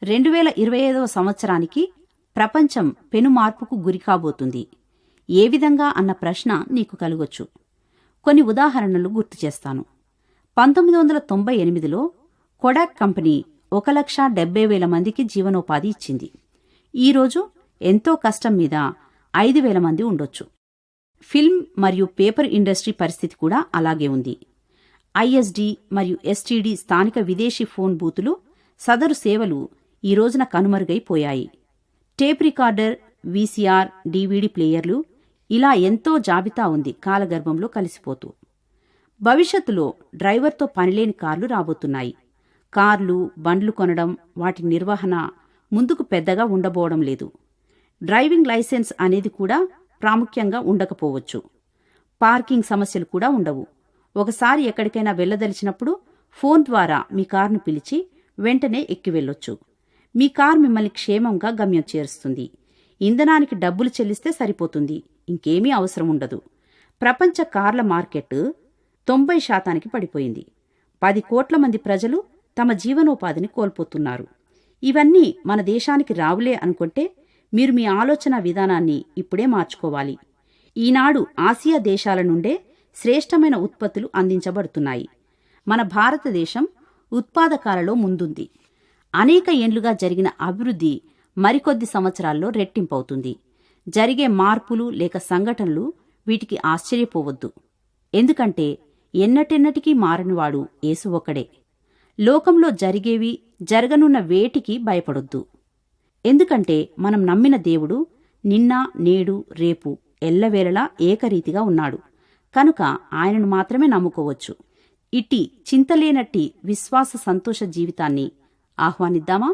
2025వ సంవత్సరానికి ప్రపంచం పెనుమార్పుకు గురికాబోతుంది. ఏ విధంగా అన్న ప్రశ్న నీకు కలగొచ్చు. కొన్ని ఉదాహరణలు గుర్తుచేస్తాను. 1998లో కొడాక్ కంపెనీ 1,70,000 మందికి జీవనోపాధి ఇచ్చింది. ఈరోజు ఎంతో కష్టం మీద 5,000 మంది ఉండొచ్చు. ఫిల్మ్ మరియు పేపర్ ఇండస్ట్రీ పరిస్థితి కూడా అలాగే ఉంది. ఐఎస్డి మరియు ఎస్టీడీ స్థానిక విదేశీ ఫోన్ బూతులు, సదరు సేవలు ఈ రోజున కనుమరుగైపోయాయి. టేప్ రికార్డర్, వీసీఆర్, డీవీడీ ప్లేయర్లు, ఇలా ఎంతో జాబితా ఉంది కాలగర్భంలో కలిసిపోతూ. భవిష్యత్తులో డ్రైవర్తో పనిలేని కార్లు రాబోతున్నాయి. కార్లు, బండ్లు కొనడం, వాటి నిర్వహణ ముందుకు పెద్దగా ఉండబోవడం లేదు. డ్రైవింగ్ లైసెన్స్ అనేది కూడా ప్రాముఖ్యంగా ఉండకపోవచ్చు. పార్కింగ్ సమస్యలు కూడా ఉండవు. ఒకసారి ఎక్కడికైనా వెళ్లదలిచినప్పుడు ఫోన్ ద్వారా మీ కారును పిలిచి వెంటనే ఎక్కి వెళ్ళొచ్చు. మీ కారు మిమ్మల్ని క్షేమంగా గమ్యం చేరుస్తుంది. ఇంధనానికి డబ్బులు చెల్లిస్తే సరిపోతుంది. ఇంకేమీ అవసరం ఉండదు. ప్రపంచ కార్ల మార్కెట్ 90% పడిపోయింది. 10 కోట్ల మంది ప్రజలు తమ జీవనోపాధిని కోల్పోతున్నారు. ఇవన్నీ మన దేశానికి రావులే అనుకుంటే మీరు మీ ఆలోచన విధానాన్ని ఇప్పుడే మార్చుకోవాలి. ఈనాడు ఆసియా దేశాల నుండే శ్రేష్టమైన ఉత్పత్తులు అందించబడుతున్నాయి. మన భారతదేశం ఉత్పాదకాలలో ముందుంది. అనేక ఏండ్లుగా జరిగిన అభివృద్ధి మరికొద్ది సంవత్సరాల్లో రెట్టింపవుతుంది. జరిగే మార్పులు లేక సంఘటనలు వీటికి ఆశ్చర్యపోవద్దు. ఎందుకంటే ఎన్నటెన్నటికీ మారనివాడు యేసు ఒక్కడే. లోకంలో జరిగేవి, జరగనున్న వేటికి భయపడొద్దు. ఎందుకంటే మనం నమ్మిన దేవుడు నిన్న, నేడు, రేపు ఎల్లవేళలా ఏకరీతిగా ఉన్నాడు. కనుక ఆయనను మాత్రమే నమ్ముకోవచ్చు. ఇట్టి చింతలేనట్టి విశ్వాస సంతోష జీవితాన్ని ఆహ్వానిద్దామా?